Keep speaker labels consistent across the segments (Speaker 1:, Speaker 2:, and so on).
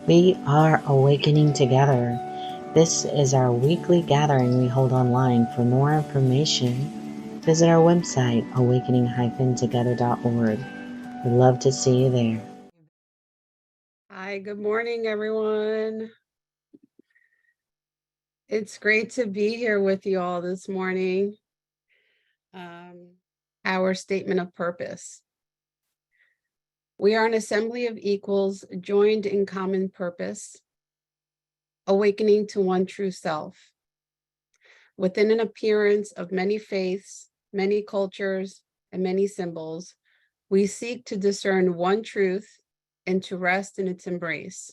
Speaker 1: We are awakening together. This is our weekly gathering we hold online. For more information, visit our website, awakening-together.org. We'd love to see you there.
Speaker 2: Hi, good morning, everyone. It's great to be here with you all this morning. Our statement of purpose. We are an assembly of equals joined in common purpose, awakening to one true self. Within an appearance of many faiths, many cultures, and many symbols, we seek to discern one truth and to rest in its embrace.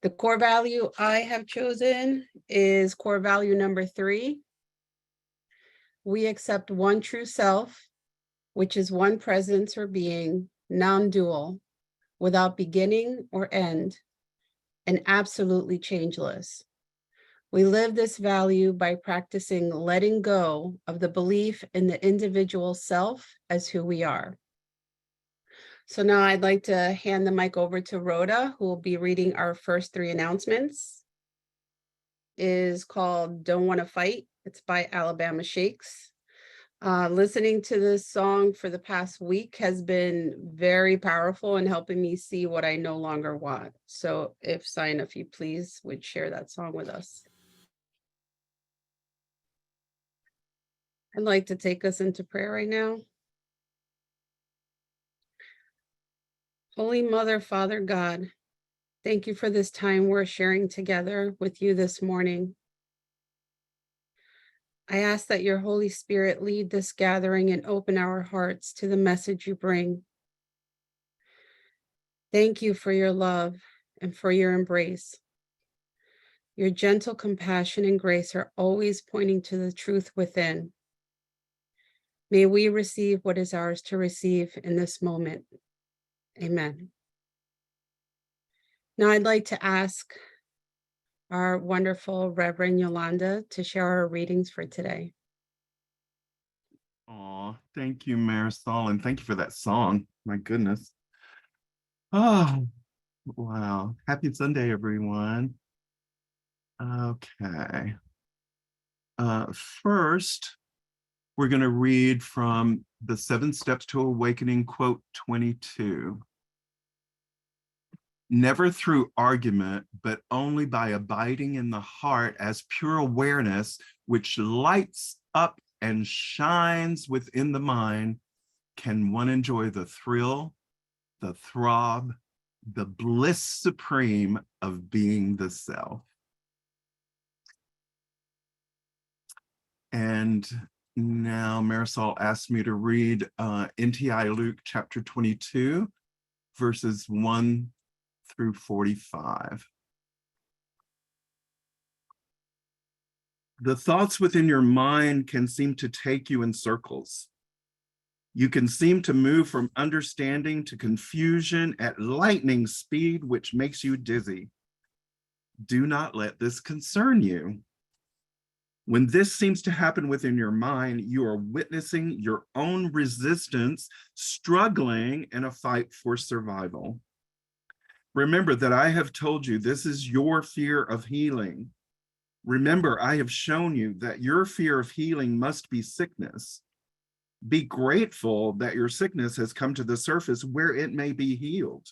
Speaker 2: The core value I have chosen is core value number 3. We accept one true self, which is one presence or being, non-dual, without beginning or end, and absolutely changeless. We live this value by practicing letting go of the belief in the individual self as who we are. So now I'd like to hand the mic over to Rhoda, who will be reading our first 3 announcements. It is called Don't Wanna Fight. It's by Alabama Shakes. Listening to this song for the past week has been very powerful in helping me see what I no longer want. So if Sign, if you please would share that song with us. I'd like to take us into prayer right now. Holy Mother, Father God, thank you for this time we're sharing together with you this morning. I ask that your Holy Spirit lead this gathering and open our hearts to the message you bring. Thank you for your love and for your embrace. Your gentle compassion and grace are always pointing to the truth within. May we receive what is ours to receive in this moment. Amen. Now I'd like to ask our wonderful Reverend Yolanda to share our readings for today.
Speaker 3: Oh, thank you, Marisol, and thank you for that song. My goodness. Oh, wow. Happy Sunday, everyone. Okay. First, we're going to read from the 7 Steps to Awakening, quote 22. Never through argument, but only by abiding in the heart as pure awareness, which lights up and shines within the mind, can one enjoy the thrill, the throb, the bliss supreme of being the self. And now Marisol asked me to read NTI Luke chapter 22, verses 1 through 45. The thoughts within your mind can seem to take you in circles. You can seem to move from understanding to confusion at lightning speed, which makes you dizzy. Do not let this concern you. When this seems to happen within your mind, you are witnessing your own resistance, struggling in a fight for survival. Remember that I have told you this is your fear of healing. Remember, I have shown you that your fear of healing must be sickness. Be grateful that your sickness has come to the surface where it may be healed.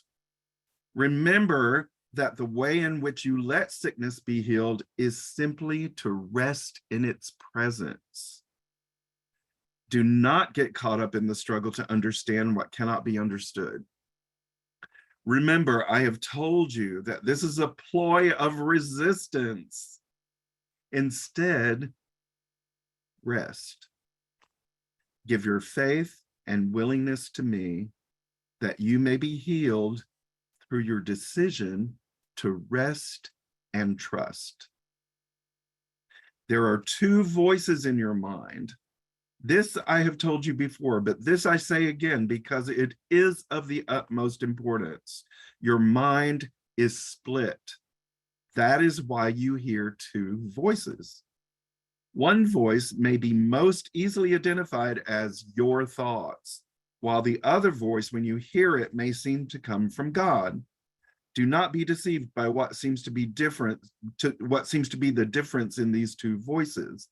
Speaker 3: Remember that the way in which you let sickness be healed is simply to rest in its presence. Do not get caught up in the struggle to understand what cannot be understood. Remember, I have told you that this is a ploy of resistance. Instead, rest. Give your faith and willingness to me that you may be healed through your decision to rest and trust. There are 2 voices in your mind. This I have told you before, but this I say again because it is of the utmost importance. Your mind is split. That is why you hear 2 voices. One voice may be most easily identified as your thoughts, while the other voice, when you hear it, may seem to come from God. Do not be deceived by what seems to be the difference in these two voices.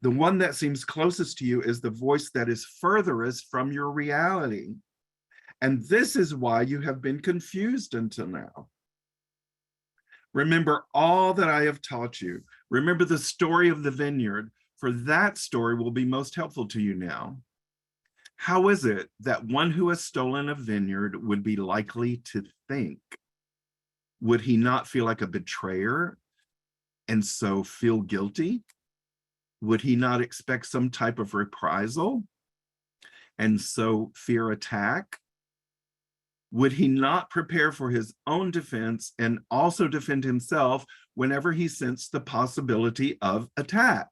Speaker 3: The one that seems closest to you is the voice that is furthest from your reality. And this is why you have been confused until now. Remember all that I have taught you. Remember the story of the vineyard, for that story will be most helpful to you now. How is it that one who has stolen a vineyard would be likely to think? Would he not feel like a betrayer and so feel guilty? Would he not expect some type of reprisal and so fear attack? Would he not prepare for his own defense and also defend himself whenever he sensed the possibility of attack?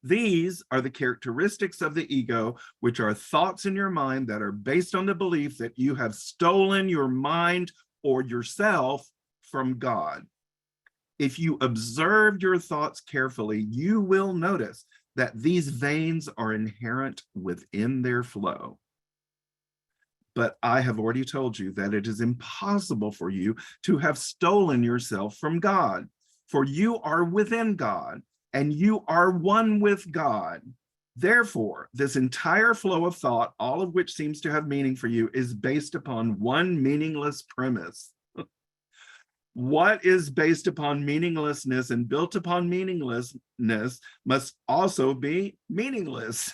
Speaker 3: These are the characteristics of the ego, which are thoughts in your mind that are based on the belief that you have stolen your mind or yourself from God. If you observe your thoughts carefully, you will notice that these veins are inherent within their flow. But I have already told you that it is impossible for you to have stolen yourself from God, for you are within God and you are one with God. Therefore, this entire flow of thought, all of which seems to have meaning for you, is based upon one meaningless premise. What is based upon meaninglessness and built upon meaninglessness must also be meaningless.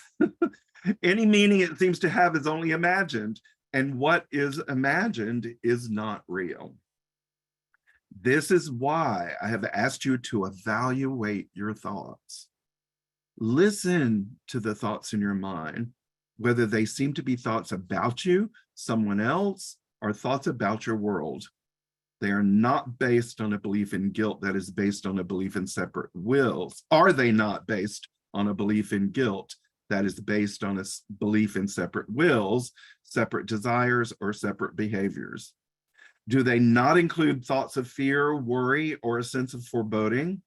Speaker 3: Any meaning it seems to have is only imagined, and what is imagined is not real. This is why I have asked you to evaluate your thoughts. Listen to the thoughts in your mind, whether they seem to be thoughts about you, someone else, or thoughts about your world. They are not based on a belief in guilt that is based on a belief in separate wills. Are they not based on a belief in guilt that is based on a belief in separate wills, separate desires, or separate behaviors? Do they not include thoughts of fear, worry, or a sense of foreboding?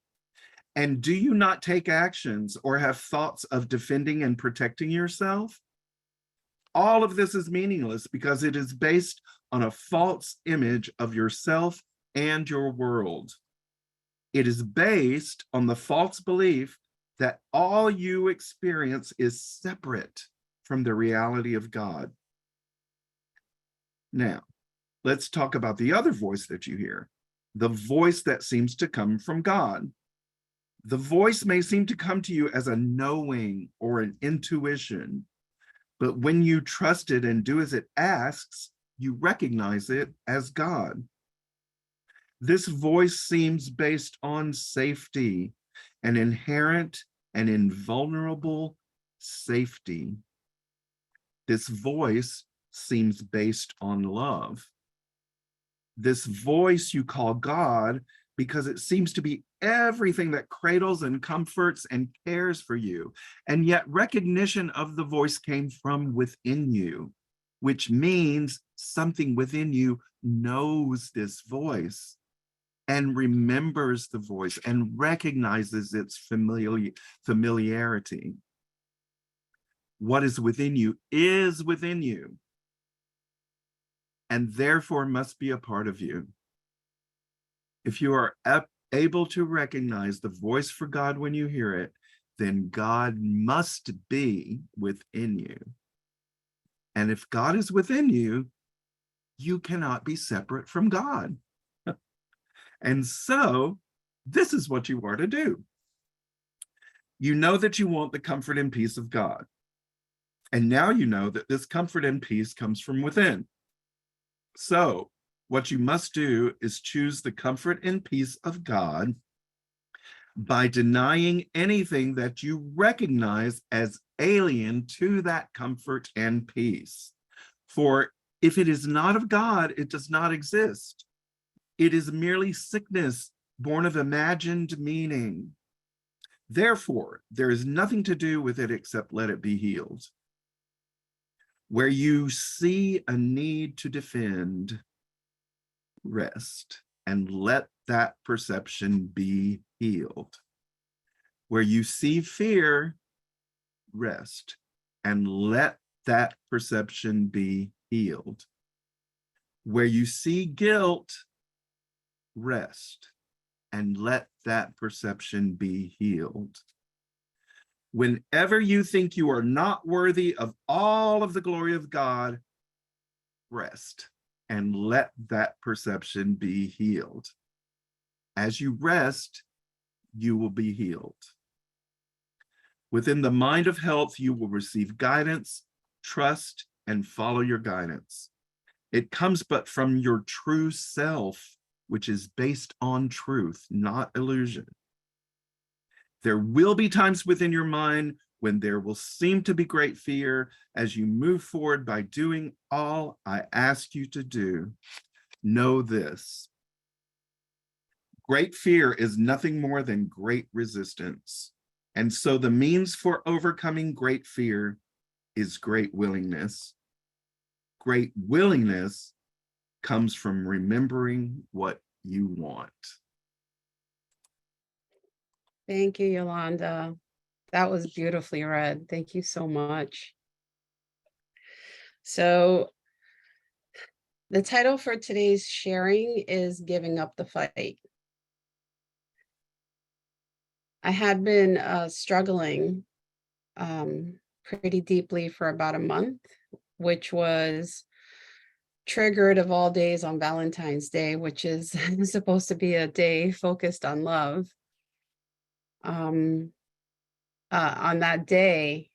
Speaker 3: And do you not take actions or have thoughts of defending and protecting yourself? All of this is meaningless because it is based on a false image of yourself and your world. It is based on the false belief that all you experience is separate from the reality of God. Now, let's talk about the other voice that you hear, the voice that seems to come from God. The voice may seem to come to you as a knowing or an intuition, but when you trust it and do as it asks, you recognize it as God. This voice seems based on safety, an inherent and invulnerable safety. This voice seems based on love. This voice you call God because it seems to be everything that cradles and comforts and cares for you. And yet recognition of the voice came from within you, which means something within you knows this voice and remembers the voice and recognizes its familiarity. What is within you is within you, and therefore must be a part of you. If you are able to recognize the voice for God when you hear it, then God must be within you. And if God is within you, you cannot be separate from God. And so this is what you are to do. You know that you want the comfort and peace of God. And now you know that this comfort and peace comes from within. So what you must do is choose the comfort and peace of God by denying anything that you recognize as alien to that comfort and peace. For if it is not of God, it does not exist. It is merely sickness born of imagined meaning. Therefore, there is nothing to do with it except let it be healed. Where you see a need to defend, rest and let that perception be healed. Where you see fear, rest and let that perception be healed. Where you see guilt, rest, and let that perception be healed. Whenever you think you are not worthy of all of the glory of God, rest and let that perception be healed. As you rest, you will be healed. Within the mind of health, you will receive guidance, trust, and follow your guidance. It comes but from your true self, which is based on truth, not illusion. There will be times within your mind when there will seem to be great fear as you move forward by doing all I ask you to do. Know this: great fear is nothing more than great resistance. And so the means for overcoming great fear is great willingness. Great willingness comes from remembering what you want.
Speaker 2: Thank you, Yolanda. That was beautifully read. Thank you so much. So the title for today's sharing is Giving Up the Fight. I had been struggling pretty deeply for about a month, which was triggered of all days on Valentine's Day, which is supposed to be a day focused on love. On that day,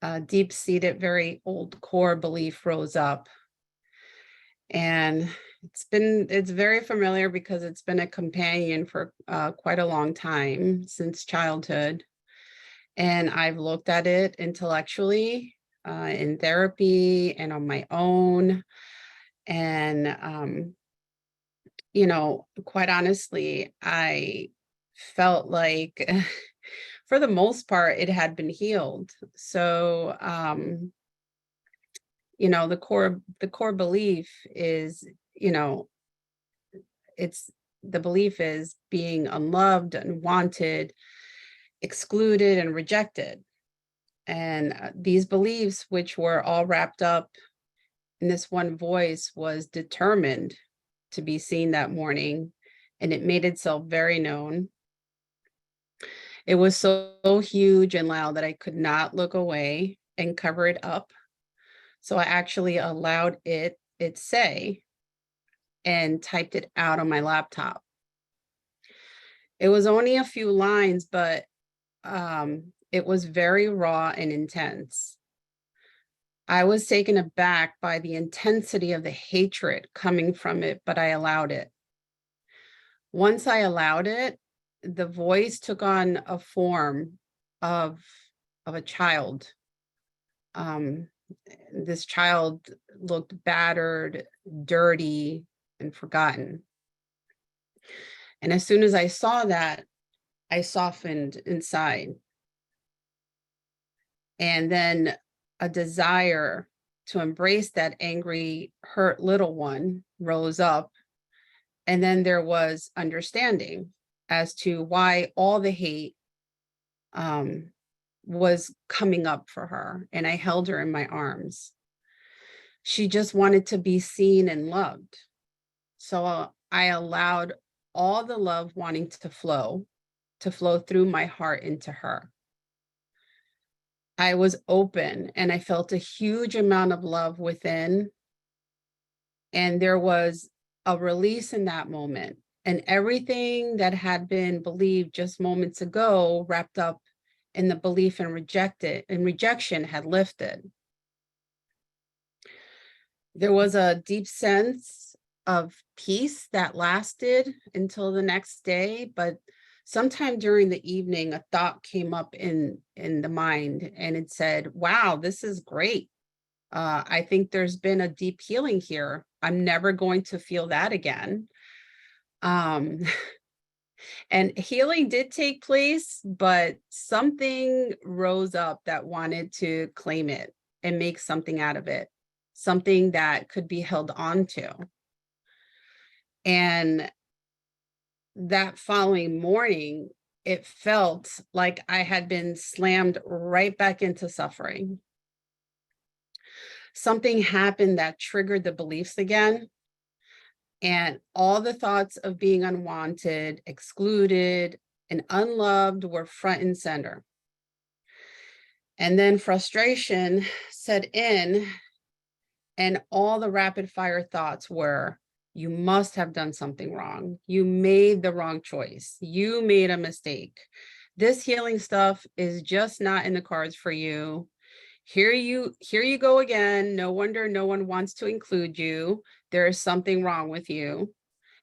Speaker 2: a deep-seated, very old core belief rose up. And it's very familiar because it's been a companion for quite a long time, since childhood. And I've looked at it intellectually, in therapy and on my own. And, you know, quite honestly, I felt like for the most part, it had been healed. So, you know, the core belief is, you know, the belief is being unloved, unwanted, excluded, and rejected. And these beliefs, which were all wrapped up in this one voice, was determined to be seen that morning, and it made itself very known. It was so huge and loud that I could not look away and cover it up. So I actually allowed it say and typed it out on my laptop. It was only a few lines, but it was very raw and intense. I was taken aback by the intensity of the hatred coming from it, but I allowed it. Once I allowed it, the voice took on a form of a child. This child looked battered, dirty, and forgotten. And as soon as I saw that, I softened inside. And then a desire to embrace that angry, hurt little one rose up. And then there was understanding as to why all the hate was coming up for her. And I held her in my arms. She just wanted to be seen and loved. So I allowed all the love wanting to flow through my heart into her. I was open and I felt a huge amount of love within. And there was a release in that moment. And everything that had been believed just moments ago, wrapped up in the belief and rejection, had lifted. There was a deep sense of peace that lasted until the next day, but sometime during the evening, a thought came up in the mind, and it said, wow, this is great. I think there's been a deep healing here. I'm never going to feel that again. And healing did take place, but something rose up that wanted to claim it and make something out of it, something that could be held on to. And that following morning, it felt like I had been slammed right back into suffering. Something happened that triggered the beliefs again. And all the thoughts of being unwanted, excluded, and unloved were front and center. And then frustration set in, and all the rapid fire thoughts were, you must have done something wrong. You made the wrong choice. You made a mistake. This healing stuff is just not in the cards for you. Here you go again. No wonder no one wants to include you. There is something wrong with you.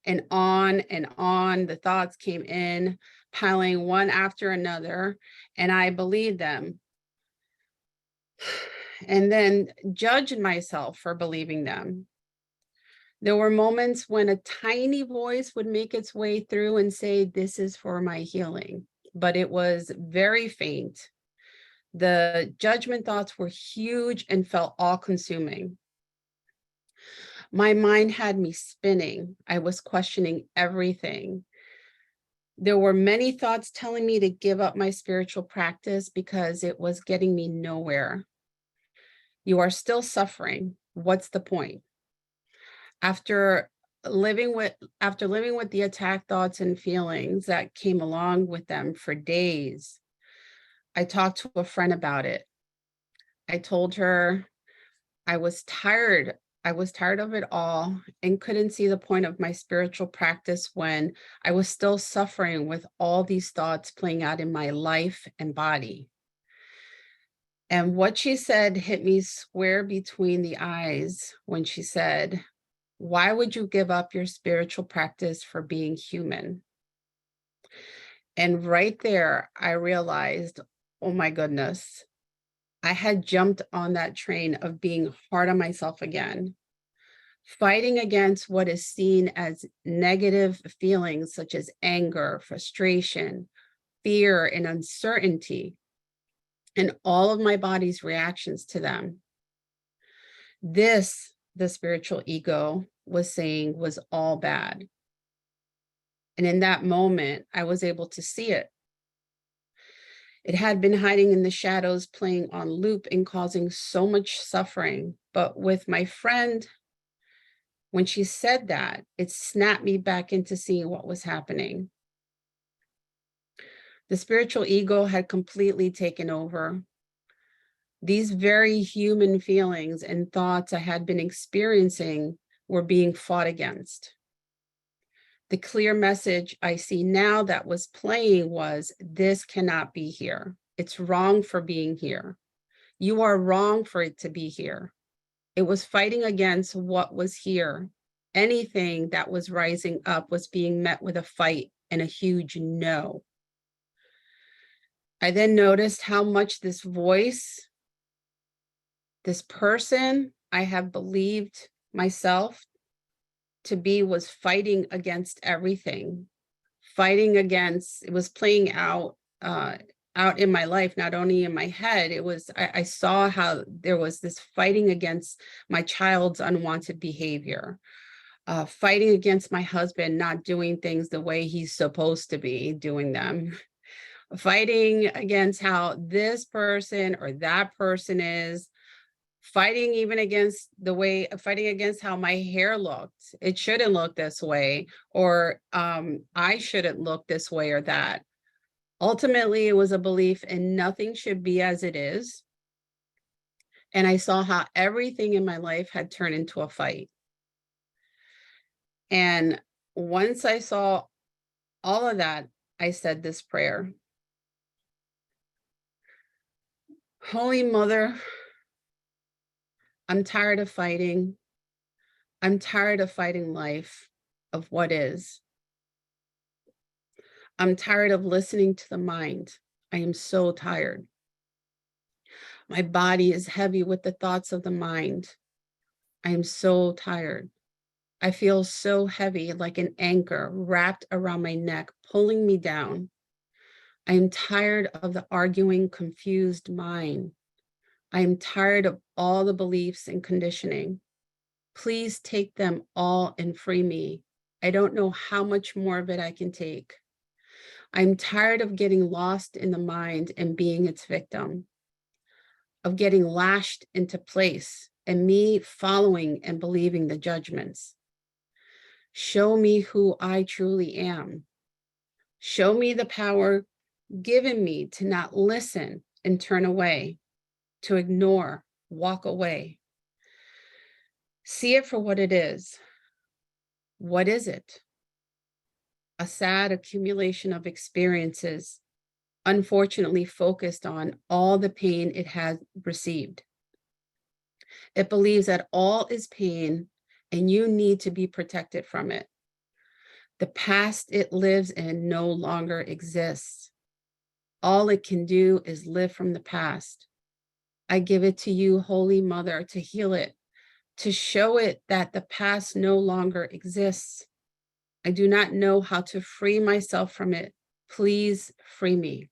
Speaker 2: And on the thoughts came in, piling one after another, and I believed them. And then judged myself for believing them. There were moments when a tiny voice would make its way through and say, this is for my healing, but it was very faint. The judgment thoughts were huge and felt all-consuming. My mind had me spinning. I was questioning everything. There were many thoughts telling me to give up my spiritual practice because it was getting me nowhere. You are still suffering. What's the point? After living with the attack thoughts and feelings that came along with them for days, I talked to a friend about it. I told her I was tired. I was tired of it all and couldn't see the point of my spiritual practice when I was still suffering with all these thoughts playing out in my life and body. And what she said hit me square between the eyes when she said, why would you give up your spiritual practice for being human? And right there, I realized, oh my goodness, I had jumped on that train of being hard on myself again, fighting against what is seen as negative feelings such as anger, frustration, fear, and uncertainty, and all of my body's reactions to them. This, the spiritual ego was saying, was all bad. And in that moment, I was able to see it. It had been hiding in the shadows, playing on loop and causing so much suffering. But with my friend, when she said that, it snapped me back into seeing what was happening. The spiritual ego had completely taken over. These very human feelings and thoughts I had been experiencing were being fought against. The clear message I see now that was playing was, this cannot be here. It's wrong for being here. You are wrong for it to be here. It was fighting against what was here. Anything that was rising up was being met with a fight and a huge no. I then noticed how much this voice, this person I have believed myself to be, was fighting against everything, fighting against, it was playing out in my life, not only in my head. It was, I saw how there was this fighting against my child's unwanted behavior, fighting against my husband not doing things the way he's supposed to be doing them, fighting against how this person or that person is, fighting even against fighting against how my hair looked. It shouldn't look this way, or I shouldn't look this way or that. Ultimately, it was a belief in nothing should be as it is. And I saw how everything in my life had turned into a fight. And once I saw all of that, I said this prayer. Holy Mother, I'm tired of fighting. I'm tired of fighting life, of what is. I'm tired of listening to the mind. I am so tired. My body is heavy with the thoughts of the mind. I am so tired. I feel so heavy, like an anchor wrapped around my neck, pulling me down. I am tired of the arguing, confused mind. I am tired of all the beliefs and conditioning. Please take them all and free me. I don't know how much more of it I can take. I'm tired of getting lost in the mind and being its victim, of getting lashed into place and me following and believing the judgments. Show me who I truly am. Show me the power given me to not listen and turn away, to ignore, walk away. See it for what it is. What is it? A sad accumulation of experiences, unfortunately focused on all the pain it has received. It believes that all is pain and you need to be protected from it. The past it lives in no longer exists. All it can do is live from the past. I give it to you, Holy Mother, to heal it, to show it that the past no longer exists. I do not know how to free myself from it. Please free me.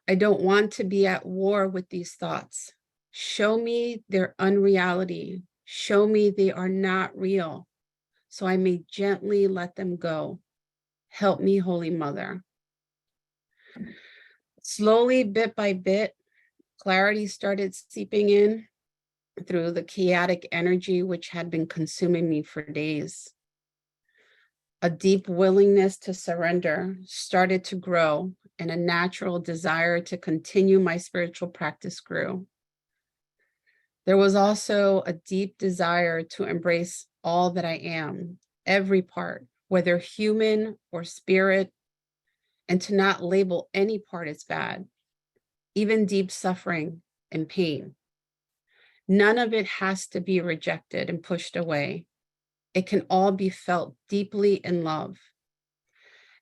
Speaker 2: I don't want to be at war with these thoughts. Show me their unreality. Show me they are not real, so I may gently let them go. Help me, Holy Mother. Slowly, bit by bit, clarity started seeping in through the chaotic energy which had been consuming me for days. A deep willingness to surrender started to grow, and a natural desire to continue my spiritual practice grew. There was also a deep desire to embrace all that I am, every part, whether human or spirit, and to not label any part as bad, even deep suffering and pain. None of it has to be rejected and pushed away. It can all be felt deeply in love.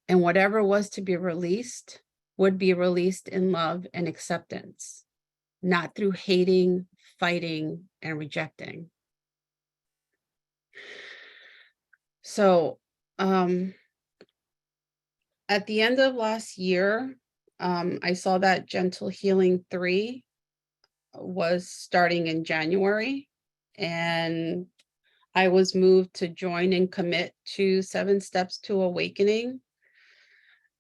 Speaker 2: And whatever was to be released would be released in love and acceptance, not through hating, fighting, and rejecting. So at the end of last year, I saw that Gentle Healing 3 was starting in January, and I was moved to join and commit to 7 Steps to Awakening.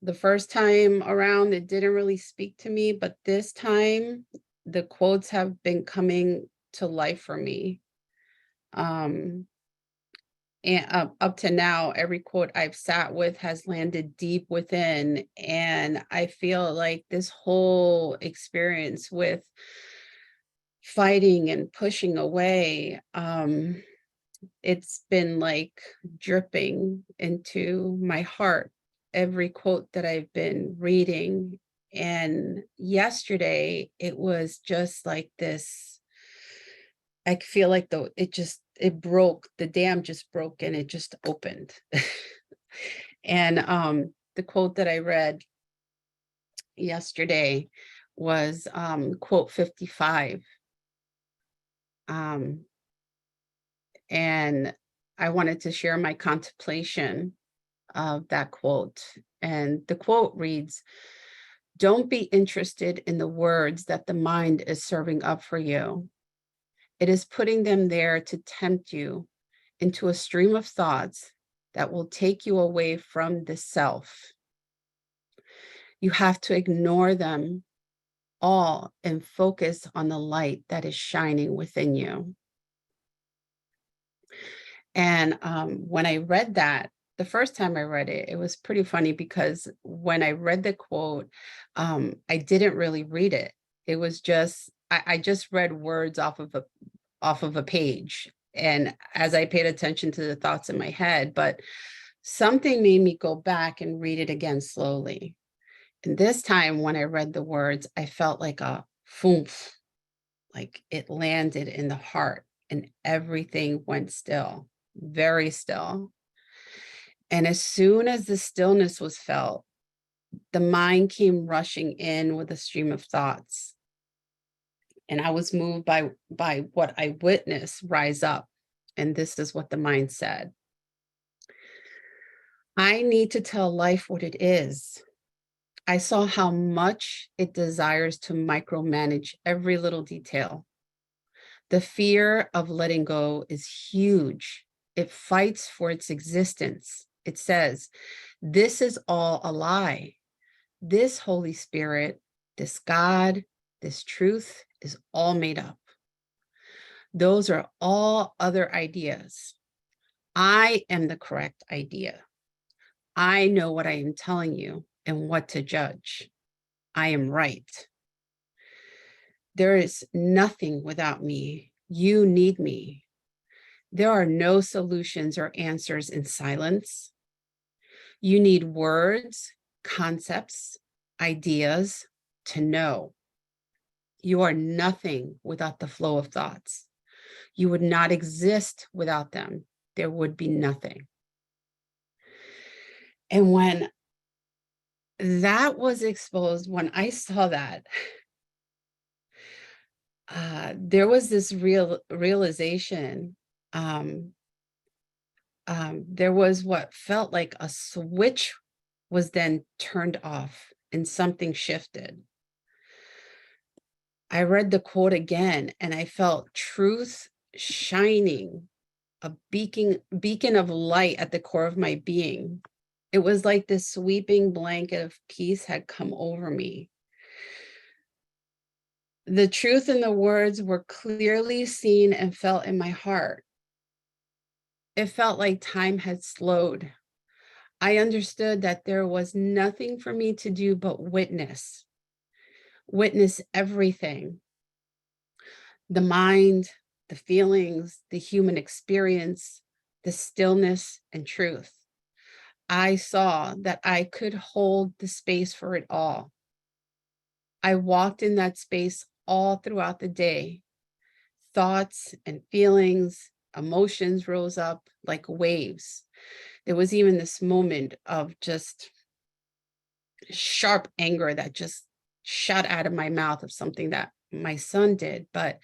Speaker 2: The first time around, it didn't really speak to me, but this time the quotes have been coming to life for me. And up to now, every quote I've sat with has landed deep within. And I feel like this whole experience with fighting and pushing away, it's been like dripping into my heart, every quote that I've been reading. And yesterday, it was just like this. I feel like it broke, the dam just broke and it just opened. And the quote that I read yesterday was quote 55. And I wanted to share my contemplation of that quote. And the quote reads, "Don't be interested in the words that the mind is serving up for you. It is putting them there to tempt you into a stream of thoughts that will take you away from the self. You have to ignore them all and focus on the light that is shining within you." And when I read that, the first time I read it, it was pretty funny because when I read the quote, I didn't really read it. It was just, I just read words off of a page. And as I paid attention to the thoughts in my head, but something made me go back and read it again slowly. And this time when I read the words, I felt like a foof, like it landed in the heart and everything went still, very still. And as soon as the stillness was felt, the mind came rushing in with a stream of thoughts. And I was moved by what I witnessed rise up. And this is what the mind said: "I need to tell life what it is. I saw how much it desires to micromanage every little detail. The fear of letting go is huge. It fights for its existence. It says, this is all a lie. This Holy Spirit, this God, this truth is all made up. Those are all other ideas. I am the correct idea. I know what I am telling you and what to judge. I am right. There is nothing without me. You need me. There are no solutions or answers in silence. You need words, concepts, ideas to know. You are nothing without the flow of thoughts. You would not exist without them. There would be nothing. And when that was exposed, when I saw that, there was this realization. There was what felt like a switch was then turned off and something shifted. I read the quote again and I felt truth shining, a beacon of light at the core of my being. It was like this sweeping blanket of peace had come over me. The truth in the words were clearly seen and felt in my heart. It felt like time had slowed. I understood that there was nothing for me to do but witness everything. The mind, the feelings, the human experience, the stillness and truth. I saw that I could hold the space for it all. I walked in that space all throughout the day. Thoughts and feelings, emotions rose up like waves. There was even this moment of just sharp anger that just shot out of my mouth of something that my son did, but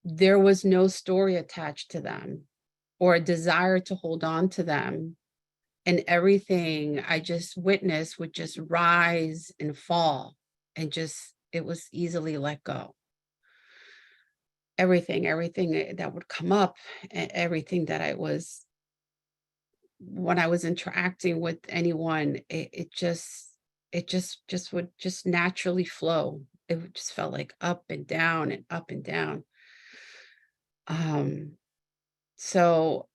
Speaker 2: there was no story attached to them or a desire to hold on to them. And everything I just witnessed would just rise and fall and just, it was easily let go. Everything that would come up, everything that I was, when I was interacting with anyone, it just would just naturally flow. It just felt like up and down and up and down. So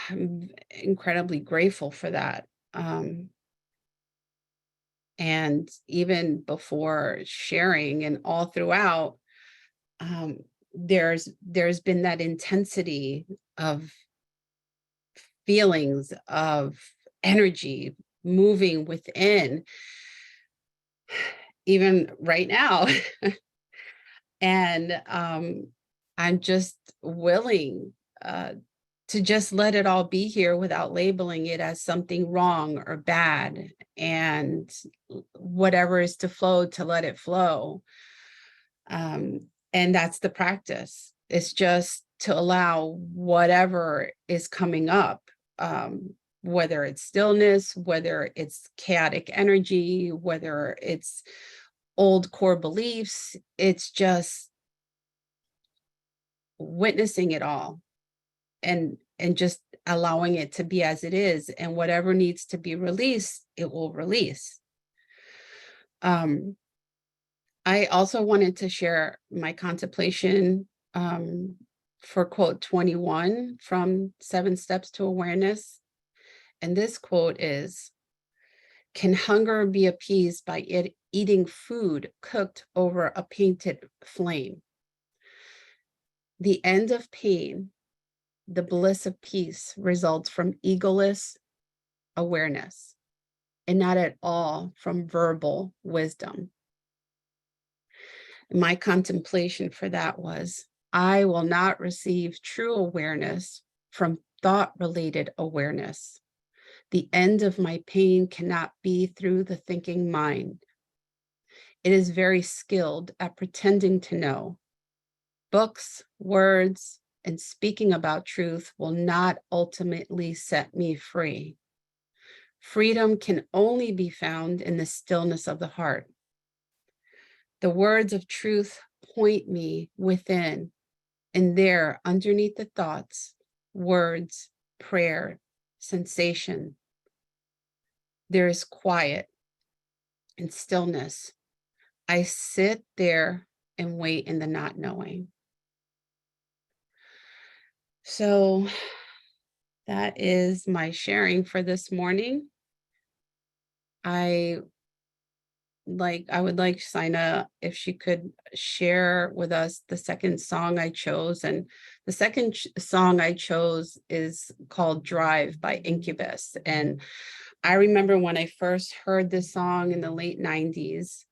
Speaker 2: I'm incredibly grateful for that. And even before sharing and all throughout, there's been that intensity of feelings, of energy moving within, even right now. And I'm just willing to just let it all be here without labeling it as something wrong or bad, and whatever is to flow, to let it flow. And that's the practice. It's just to allow whatever is coming up, whether it's stillness, whether it's chaotic energy, whether it's old core beliefs, it's just witnessing it all and just allowing it to be as it is, and whatever needs to be released, it will release. I also wanted to share my contemplation for quote 21 from 7 Steps to Awareness. And this quote is, "Can hunger be appeased by eating food cooked over a painted flame? The end of pain, the bliss of peace, results from egoless awareness and not at all from verbal wisdom." My contemplation for that was, I will not receive true awareness from thought-related awareness. The end of my pain cannot be through the thinking mind. It is very skilled at pretending to know. Books, words, and speaking about truth will not ultimately set me free. Freedom can only be found in the stillness of the heart. The words of truth point me within, and there, underneath the thoughts, words, prayer, sensation, there is quiet and stillness. I sit there and wait in the not knowing. So that is my sharing for this morning. I would like Sina, if she could share with us the second song I chose. And the second song I chose is called Drive by Incubus. And I remember when I first heard this song in the late 90s,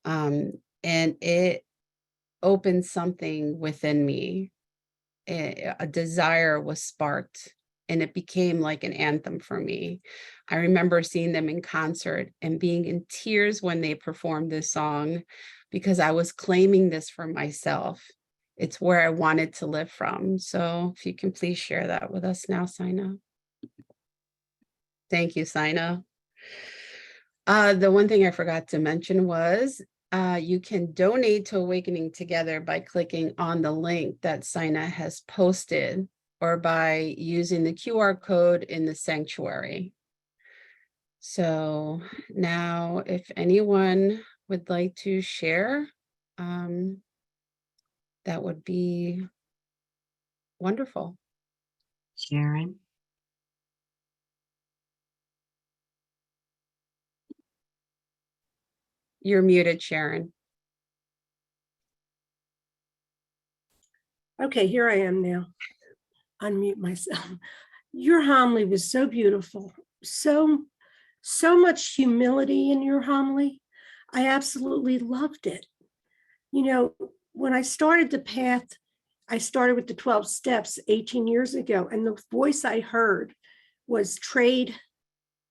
Speaker 2: and it opened something within me. A desire was sparked, and it became like an anthem for me. I remember seeing them in concert and being in tears when they performed this song, because I was claiming this for myself. It's where I wanted to live from. So if you can please share that with us now, Sina. Thank you, Sina. The one thing I forgot to mention was you can donate to Awakening Together by clicking on the link that Sina has posted, or by using the QR code in the sanctuary. So now, if anyone would like to share, that would be wonderful.
Speaker 1: Sharon.
Speaker 2: You're muted, Sharon.
Speaker 4: Okay, here I am now. Unmute myself. Your homily was so beautiful. So much humility in your homily. I absolutely loved it. You know, when I started the path, I started with the 12 steps 18 years ago, and the voice I heard was trade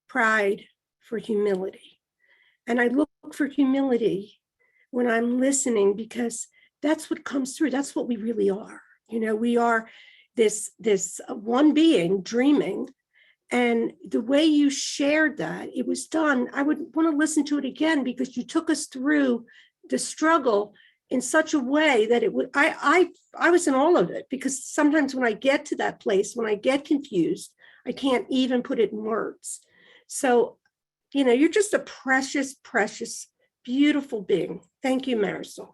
Speaker 4: pride for humility. And I look for humility when I'm listening, because that's what comes through. That's what we really are. You know, we are this one being dreaming. And the way you shared that, it was done. I would want to listen to it again, because you took us through the struggle in such a way that it would, I was in all of it, because sometimes when I get to that place, when I get confused, I can't even put it in words. So, you know, you're just a precious, precious, beautiful being. Thank you, Marisol.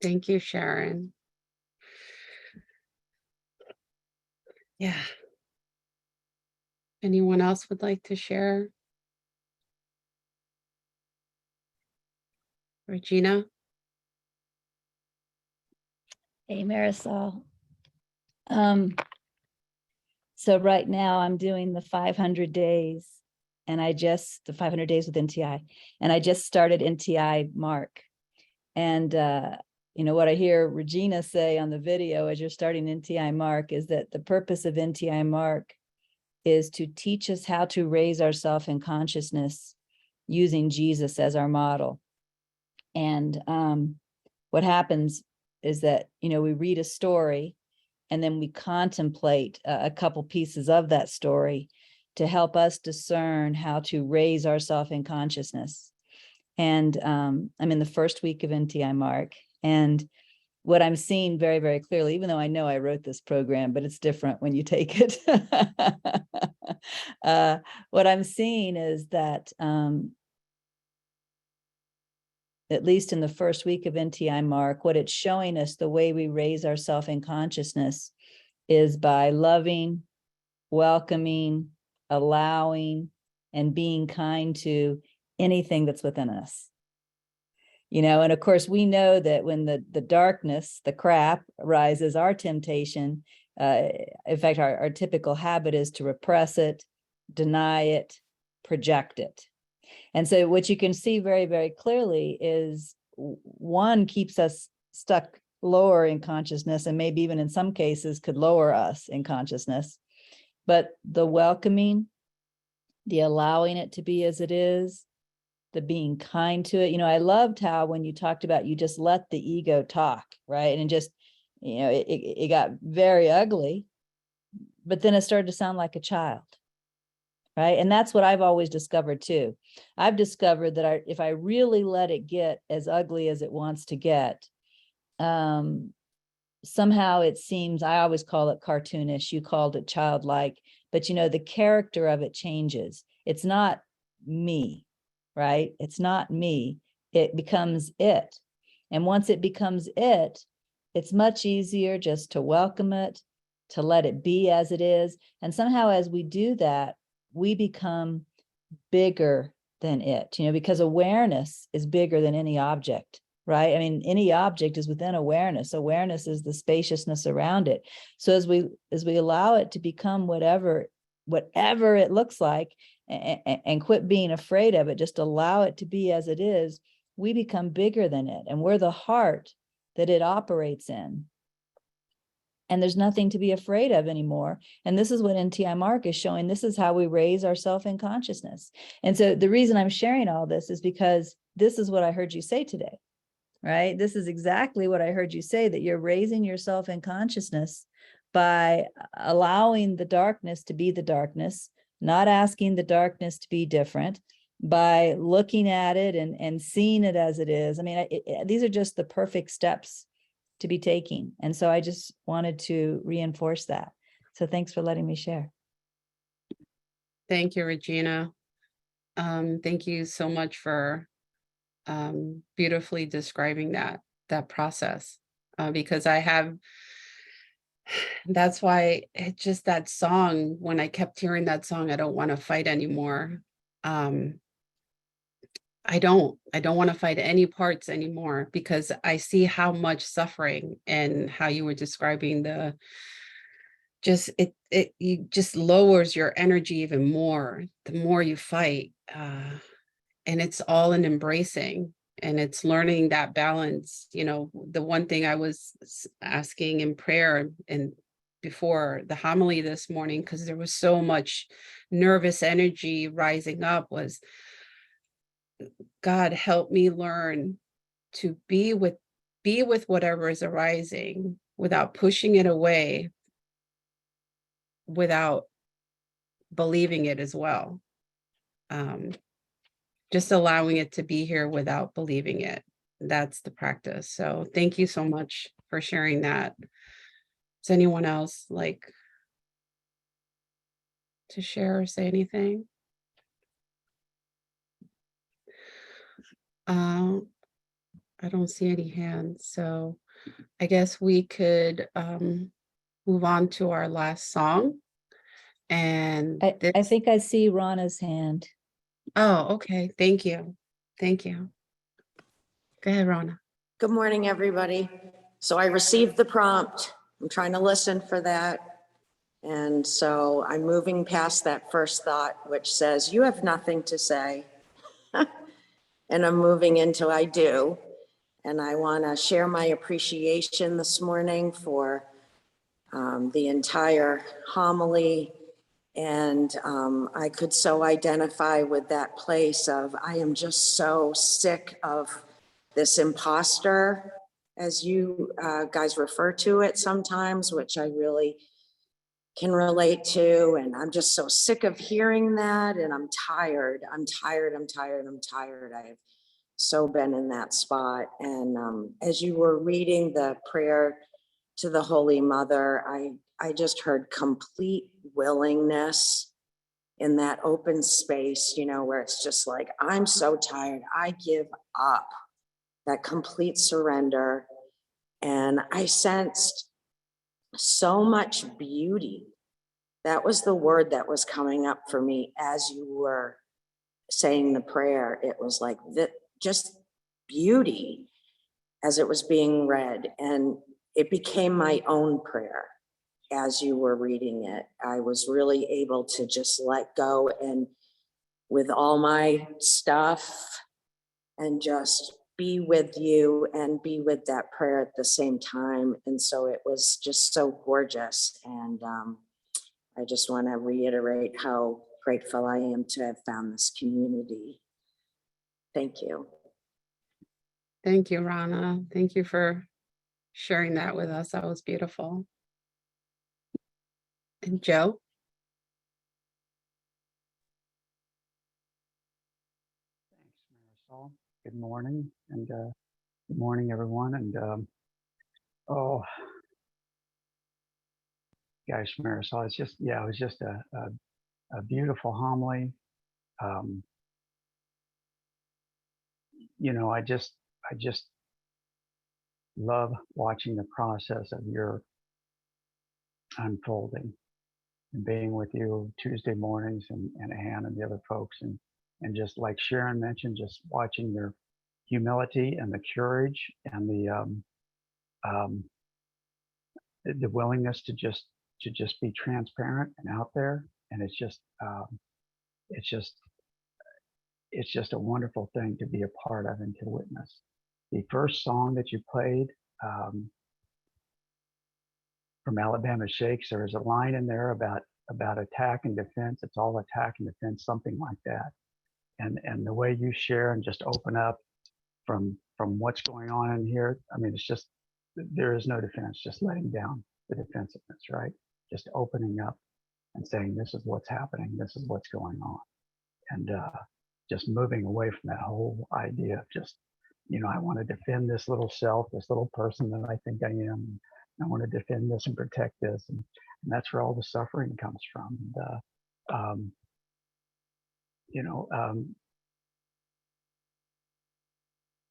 Speaker 2: Thank you, Sharon. Yeah. Anyone else would like to share? Regina?
Speaker 5: Hey, Marisol. So right now I'm doing the 500 days, and the 500 days with NTI, and I just started NTI Mark. And you know what I hear Regina say on the video as you're starting NTI Mark is that the purpose of NTI Mark is to teach us how to raise ourselves in consciousness using Jesus as our model. And what happens is that, you know, we read a story, and then we contemplate a couple pieces of that story to help us discern how to raise ourselves in consciousness. And I'm in the first week of NTI Mark, and what I'm seeing very, very clearly, even though I know I wrote this program, but it's different when you take it. What I'm seeing is that at least in the first week of NTI Mark, what it's showing us, the way we raise ourselves in consciousness, is by loving, welcoming, allowing, and being kind to anything that's within us. You know, and of course, we know that when the darkness, the crap rises, our temptation, in fact, our typical habit is to repress it, deny it, project it. And so what you can see very, very clearly is one keeps us stuck lower in consciousness, and maybe even in some cases could lower us in consciousness. But the welcoming, the allowing it to be as it is, the being kind to it. You know, I loved how when you talked about you just let the ego talk, right? And just, you know, it got very ugly, but then it started to sound like a child. Right. And that's what I've always discovered, too. I've discovered that if I really let it get as ugly as it wants to get, somehow it seems, I always call it cartoonish. You called it childlike. But, you know, the character of it changes. It's not me. Right. It's not me. It becomes it. And once it becomes it, it's much easier just to welcome it, to let it be as it is. And somehow as we do that, we become bigger than it, because awareness is bigger than any object, right? I mean, any object is within awareness. Awareness is the spaciousness around it. So as we allow it to become whatever it looks like, and quit being afraid of it, just allow it to be as it is, we become bigger than it. And we're the heart that it operates in. And there's nothing to be afraid of anymore. And this is what NTI Mark is showing. This is how we raise ourselves in consciousness. And so the reason I'm sharing all this is because this is what I heard you say today, right? This is exactly what I heard you say, that you're raising yourself in consciousness by allowing the darkness to be the darkness, not asking the darkness to be different, by looking at it and seeing it as it is. I mean, these are just the perfect steps to be taking. And so I just wanted to reinforce that. So thanks for letting me share.
Speaker 2: Thank you, Regina. Thank you so much for beautifully describing that process, because that's why it's just that song, when I kept hearing that song, I don't want to fight anymore. I don't want to fight any parts anymore, because I see how much suffering, and how you were describing it just lowers your energy even more the more you fight. And it's all in embracing, and it's learning that balance. The one thing I was asking in prayer and before the homily this morning, because there was so much nervous energy rising up, was, God, help me learn to be with whatever is arising without pushing it away, without believing it as well. Just allowing it to be here without believing it. That's the practice. So thank you so much for sharing that. Does anyone else like to share or say anything? I don't see any hands, so I guess we could move on to our last song. And
Speaker 5: I think I see Rana's hand.
Speaker 2: Oh, okay. Thank you. Thank you. Go ahead, Rana.
Speaker 6: Good morning, everybody. So I received the prompt. I'm trying to listen for that. And so I'm moving past that first thought, which says, you have nothing to say. And I'm moving into I do. And I want to share my appreciation this morning for the entire homily. And I could so identify with that place of, I am just so sick of this imposter, as you guys refer to it sometimes, which I really can relate to. And I'm just so sick of hearing that. And I'm tired. I've so been in that spot. And as you were reading the prayer to the Holy Mother, I just heard complete willingness in that open space, where it's just like, I'm so tired, I give up, that complete surrender. And I sensed so much beauty. That was the word that was coming up for me as you were saying the prayer. It was like just beauty as it was being read. And it became my own prayer. As you were reading it, I was really able to just let go and with all my stuff and just be with you and be with that prayer at the same time. And so it was just so gorgeous. And I just want to reiterate how grateful I am to have found this community. Thank you.
Speaker 2: Thank you, Rana. Thank you for sharing that with us. That was beautiful. And Joe?
Speaker 7: Thanks, Marisol. Good morning, and good morning, everyone. And oh, gosh, Marisol, it was just a beautiful homily. I just love watching the process of your unfolding and being with you Tuesday mornings and Ann and the other folks and just like Sharon mentioned, just watching your humility and the courage and the willingness to just be transparent and out there. And it's just a wonderful thing to be a part of and to witness. The first song that you played from Alabama Shakes, there was a line in there about attack and defense. It's all attack and defense, something like that. And the way you share and just open up from what's going on in here, I mean, it's just, there is no defense, just letting down the defensiveness, right? Just opening up and saying, this is what's happening, this is what's going on. And just moving away from that whole idea of just, I want to defend this little self, this little person that I think I am. I want to defend this and protect this. And that's where all the suffering comes from. And,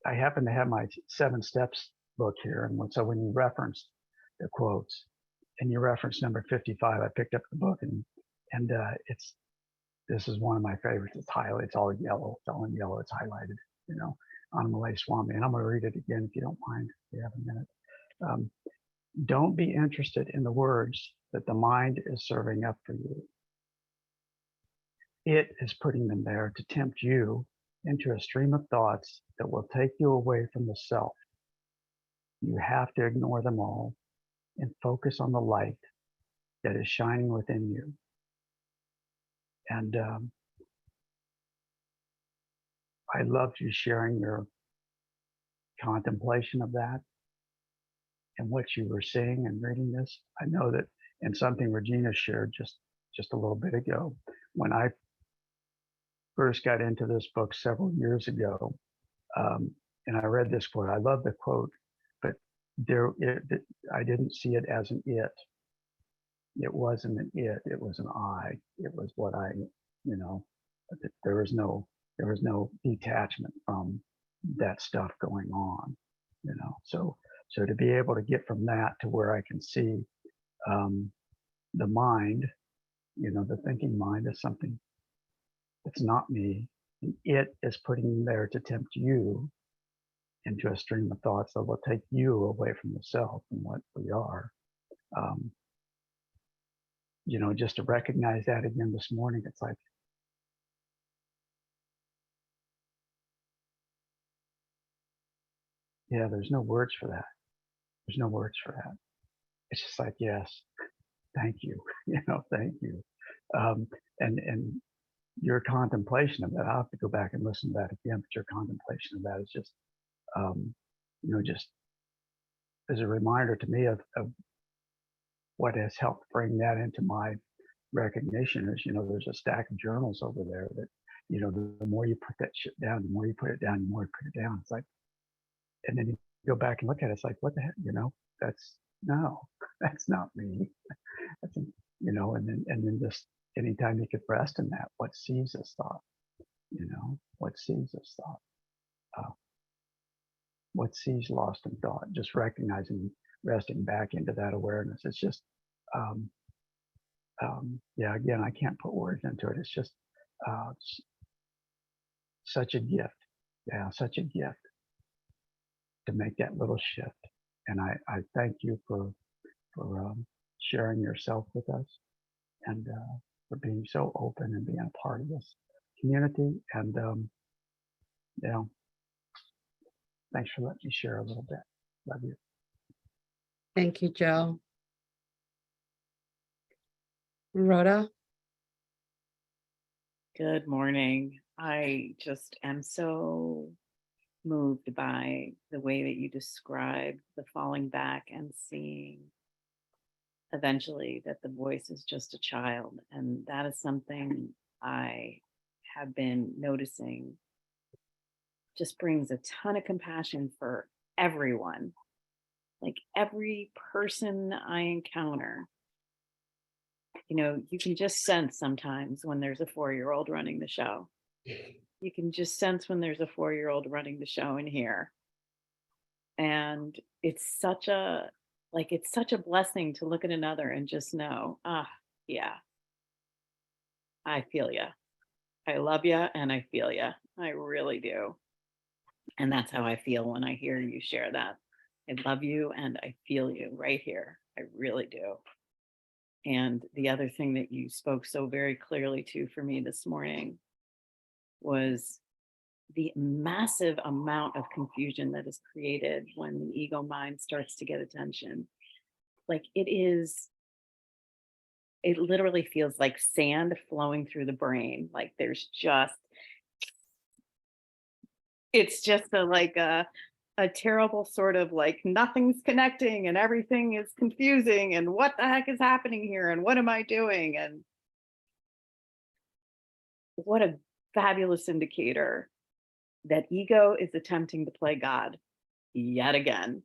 Speaker 7: I happen to have my 7 steps book here. And so when you reference the quotes and you reference number 55, I picked up the book and this is one of my favorites. It's highlighted, it's all yellow, it's highlighted, Annamalai Swami. And I'm going to read it again if you don't mind, if you have a minute. Don't be interested in the words that the mind is serving up for you. It is putting them there to tempt you into a stream of thoughts that will take you away from the self. You have to ignore them all and focus on the light that is shining within you. And I loved you sharing your contemplation of that and what you were seeing and reading this. I know that, and something Regina shared just a little bit ago, when I first got into this book several years ago, and I read this quote. I love the quote, but I didn't see it as an it. It wasn't an it. It was an I. It was what I, there was no detachment from that stuff going on, So to be able to get from that to where I can see the mind, the thinking mind is something. It's not me. And it is putting there to tempt you into a stream of thoughts that will take you away from the self and what we are. Just to recognize that again this morning, it's like, yeah, there's no words for that. There's no words for that. It's just like, yes, thank you, thank you. And your contemplation of that, I'll have to go back and listen to that again, but your contemplation of that is just, just as a reminder to me of what has helped bring that into my recognition is, there's a stack of journals over there that, the more you put that shit down, the more you put it down, the more you put it down. It's like, and then you go back and look at it, it's like, what the heck, that's not me. That's, and then just anytime you could rest in that, what sees this thought, what sees this thought, what sees lost in thought, just recognizing, resting back into that awareness. It's just, again, I can't put words into it. It's just such a gift. Yeah, such a gift to make that little shift. And I thank you for sharing yourself with us and for being so open and being a part of this community. And, thanks for letting me share a little bit. Love you.
Speaker 2: Thank you, Joe. Rhoda?
Speaker 8: Good morning. I just am so moved by the way that you describe the falling back and seeing eventually that the voice is just a child. And that is something I have been noticing just brings a ton of compassion for everyone. Like every person I encounter, you can just sense sometimes when there's a 4-year-old running the show. You can just sense when there's a 4-year-old running the show in here. And it's such a Like, it's such a blessing to look at another and just know, ah, yeah, I feel ya. I love ya and I feel ya. I really do. And that's how I feel when I hear you share that. I love you and I feel you right here. I really do. And the other thing that you spoke so very clearly to for me this morning was the massive amount of confusion that is created when the ego mind starts to get attention. Like, it literally feels like sand flowing through the brain. Like it's just a terrible sort of like nothing's connecting and everything is confusing and what the heck is happening here and what am I doing? And what a fabulous indicator that ego is attempting to play God yet again.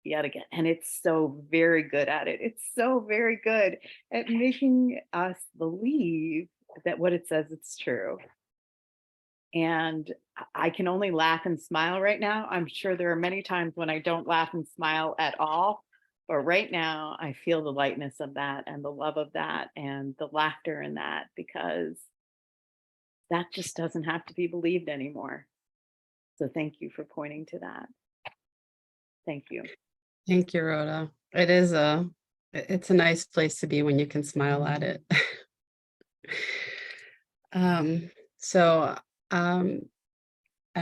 Speaker 8: And it's so very good at it. It's so very good at making us believe that what it says it's true. And I can only laugh and smile right now. I'm sure there are many times when I don't laugh and smile at all. But right now, I feel the lightness of that and the love of that and the laughter in that, because that just doesn't have to be believed anymore. So thank you for pointing to that. Thank you.
Speaker 2: Thank you, Rhoda. It's a nice place to be when you can smile at it. So I'm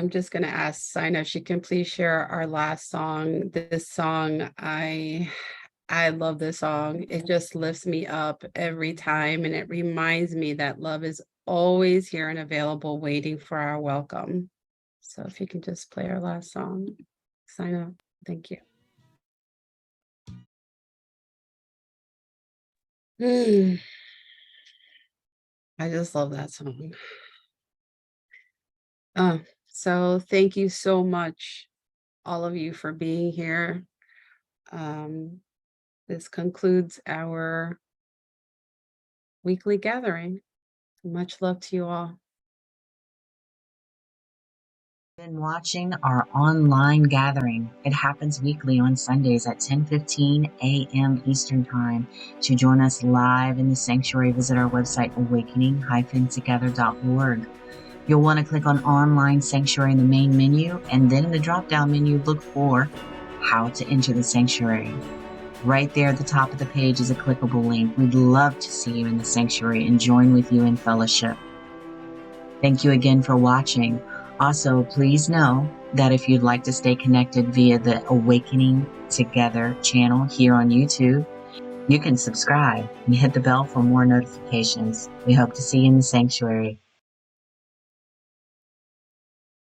Speaker 2: just going to ask Sina if she can please share our last song. This song, I love this song. It just lifts me up every time, and it reminds me that love is always here and available, waiting for our welcome. So if you can just play our last song, Sina, thank you. I just love that song. So thank you so much, all of you, for being here. This concludes our weekly gathering. Much love to you all.
Speaker 1: Been watching our online gathering. It happens weekly on Sundays at 10:15 a.m. Eastern Time. To join us live in the sanctuary, visit our website, awakening-together.org. You'll want to click on Online Sanctuary in the main menu, and then in the drop-down menu, look for How to Enter the Sanctuary. Right there at the top of the page is a clickable link. We'd love to see you in the sanctuary and join with you in fellowship. Thank you again for watching. Also, please know that if you'd like to stay connected via the Awakening Together channel here on YouTube, you can subscribe and hit the bell for more notifications. We hope to see you in the sanctuary.